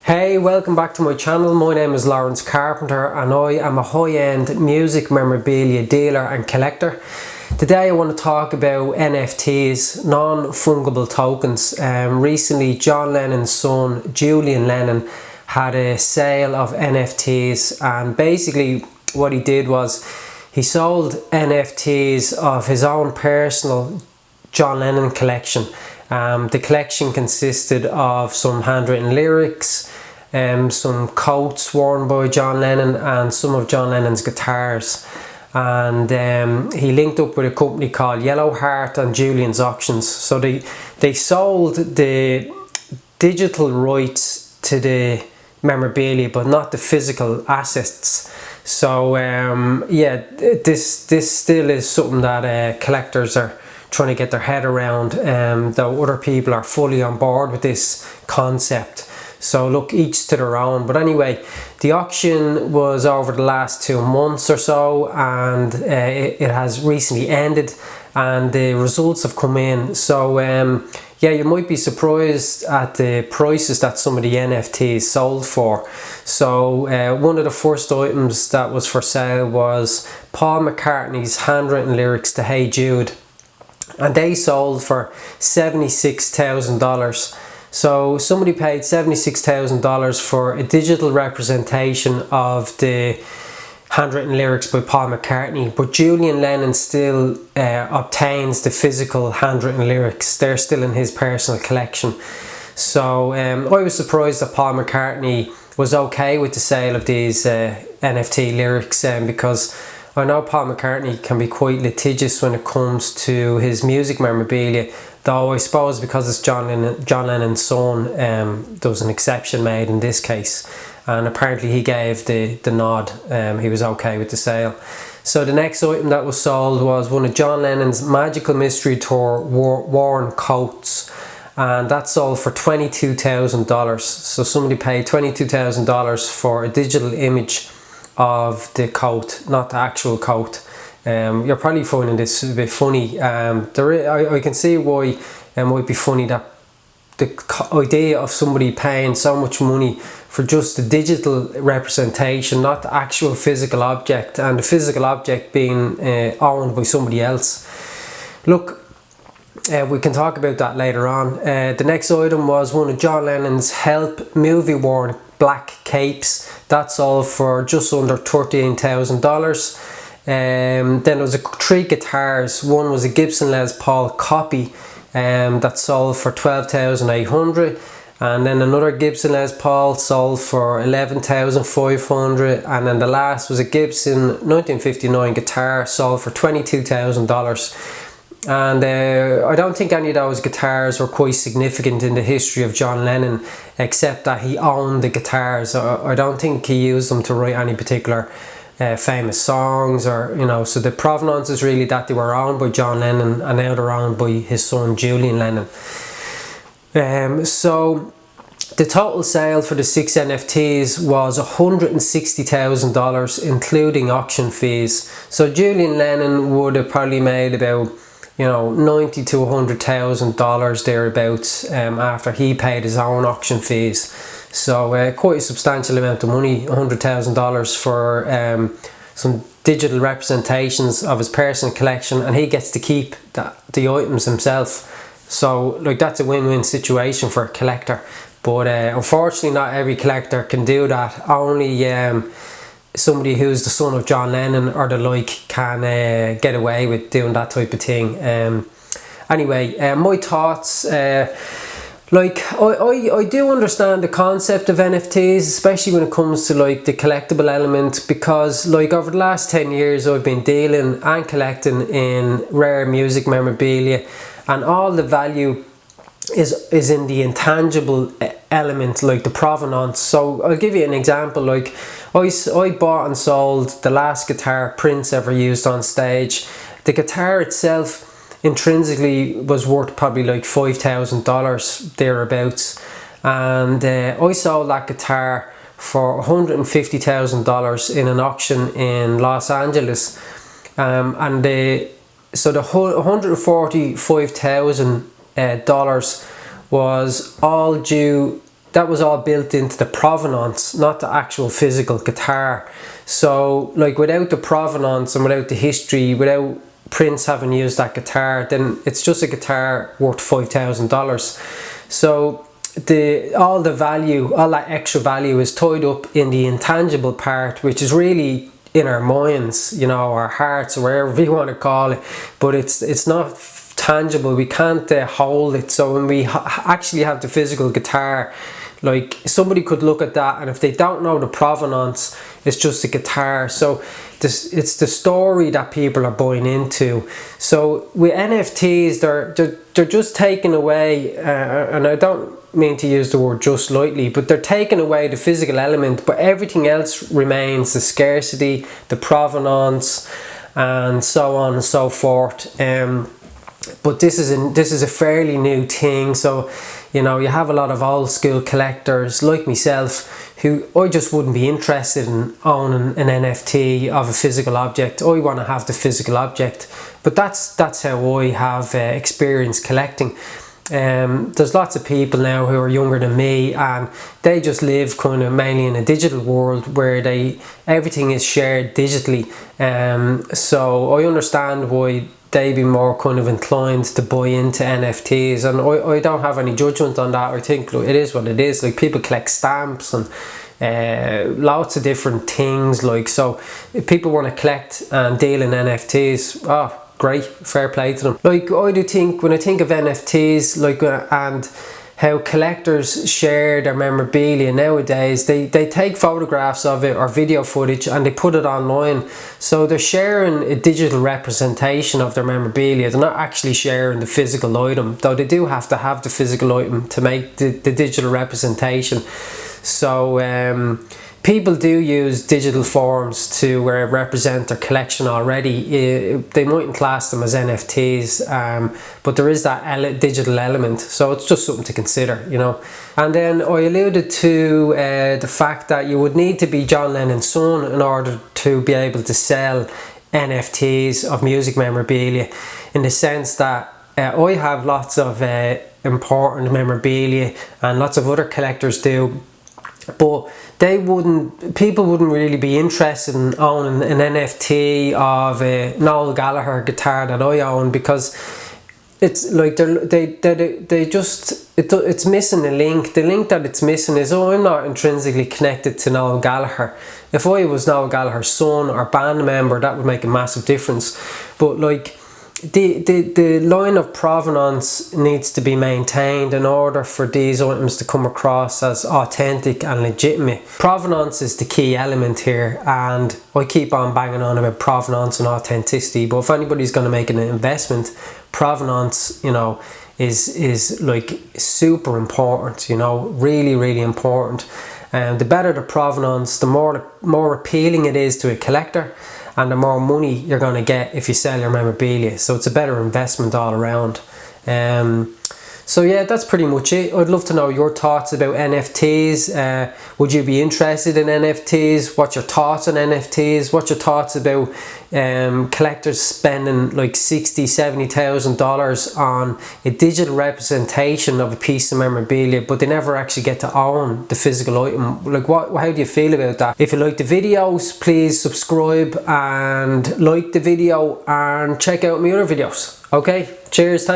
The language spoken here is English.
Hey, welcome back to my channel. My name is Lawrence Carpenter and I am a high-end music memorabilia dealer and collector. Today I want to talk about NFTs, non-fungible tokens. Recently John Lennon's son Julian Lennon had a sale of NFTs, and basically what he did was he sold NFTs of his own personal John Lennon collection. The collection consisted of some handwritten lyrics, some coats worn by John Lennon, and some of John Lennon's guitars. And he linked up with a company called Yellow Heart and Julian's Auctions. So they sold the digital rights to the memorabilia, but not the physical assets. So yeah, this still is something that collectors are trying to get their head around, though other people are fully on board with this concept. So look, each to their own. But anyway, the auction was over the last 2 months or so, and it has recently ended and the results have come in. So yeah, you might be surprised at the prices that some of the NFTs sold for. So one of the first items that was for sale was Paul McCartney's handwritten lyrics to Hey Jude, and they sold for $76,000. So somebody paid $76,000 for a digital representation of the handwritten lyrics by Paul McCartney, but Julian Lennon still obtains the physical handwritten lyrics. They're still in his personal collection. So I was surprised that Paul McCartney was okay with the sale of these NFT lyrics, because I know Paul McCartney can be quite litigious when it comes to his music memorabilia, though I suppose because it's John Lennon's son, there was an exception made in this case, and apparently he gave the nod. He was okay with the sale. So the next item that was sold was one of John Lennon's Magical Mystery Tour worn coats, and that sold for $22,000. So somebody paid $22,000 for a digital image of the coat, not the actual coat. You're probably finding this a bit funny. I can see why it might be funny that the idea of somebody paying so much money for just the digital representation, not the actual physical object, and the physical object being owned by somebody else. Look, we can talk about that later on. The next item was one of John Lennon's Help movie worn black capes. That sold for just under $13,000. Then there was 3 guitars. One was a Gibson Les Paul copy that sold for $12,800, and then another Gibson Les Paul sold for $11,500, and then the last was a Gibson 1959 guitar sold for $22,000. And I don't think any of those guitars were quite significant in the history of John Lennon, except that he owned the guitars. I don't think he used them to write any particular famous songs, or so the provenance is really that they were owned by John Lennon and now they're owned by his son Julian Lennon. So the total sale for the 6 NFTs was $160,000, including auction fees. So Julian Lennon would have probably made about $90,000 to $100,000 thereabouts after he paid his own auction fees. So quite a substantial amount of money, $100,000 for some digital representations of his personal collection, and he gets to keep the items himself. So like, that's a win-win situation for a collector. But unfortunately not every collector can do that. Only somebody who's the son of John Lennon or the like can get away with doing that type of thing. Anyway, my thoughts. Like, I do understand the concept of NFTs, especially when it comes to like the collectible element, because like over the last 10 years I've been dealing and collecting in rare music memorabilia, and all the value is in the intangible element, like the provenance. So I'll give you an example. Like I bought and sold the last guitar Prince ever used on stage. The guitar itself intrinsically was worth probably like $5,000 thereabouts, and I sold that guitar for $150,000 in an auction in Los Angeles, and so the $145,000 was all due that was all built into the provenance, not the actual physical guitar. So like without the provenance and without the history, without Prince having used that guitar, then it's just a guitar worth $5,000. So all the value, all that extra value is tied up in the intangible part, which is really in our minds, you know, our hearts, or wherever you want to call it, but it's not tangible. We can't hold it. So when we actually have the physical guitar, like somebody could look at that, and if they don't know the provenance, it's just a guitar. So it's the story that people are buying into. So with NFTs, they're just taking away, and I don't mean to use the word just lightly, but they're taking away the physical element, but everything else remains: the scarcity, the provenance, and so on and so forth. But this is a fairly new thing. So you know, you have a lot of old school collectors like myself who I just wouldn't be interested in owning an NFT of a physical object. I want to have the physical object, but that's how I have experience collecting. There's lots of people now who are younger than me, and they just live kind of mainly in a digital world where everything is shared digitally. So I understand why they'd be more kind of inclined to buy into NFTs, and I don't have any judgment on that. I think it is what it is. Like, people collect stamps and lots of different things. Like, so if people want to collect and deal in NFTs, oh great, fair play to them. Like, I do think, when I think of NFTs, like, and how collectors share their memorabilia nowadays, they take photographs of it or video footage and they put it online. So they're sharing a digital representation of their memorabilia. They're not actually sharing the physical item, though they do have to have the physical item to make the digital representation. So people do use digital forms to represent their collection already. They mightn't class them as NFTs, but there is that digital element, so it's just something to consider, you know. And then I alluded to the fact that you would need to be John Lennon's son in order to be able to sell NFTs of music memorabilia, in the sense that I have lots of important memorabilia, and lots of other collectors do, but people wouldn't really be interested in owning an NFT of a Noel Gallagher guitar that I own, because it's like it's missing a link. The link that it's missing is, I'm not intrinsically connected to Noel Gallagher. If I was Noel Gallagher's son or band member, that would make a massive difference. But like, the line of provenance needs to be maintained in order for these items to come across as authentic and legitimate. Provenance is the key element here, and I keep on banging on about provenance and authenticity, but if anybody's going to make an investment, provenance, you know, is like super important, you know, really, really important. And the better the provenance, the more appealing it is to a collector, and the more money you're going to get if you sell your memorabilia. So it's a better investment all around. So yeah, that's pretty much it. I'd love to know your thoughts about NFTs. Would you be interested in NFTs? What's your thoughts on NFTs? What's your thoughts about collectors spending like $60,000-$70,000 on a digital representation of a piece of memorabilia, but they never actually get to own the physical item? Like, how do you feel about that? If you like the videos, please subscribe and like the video, and check out my other videos. Okay, cheers, thanks.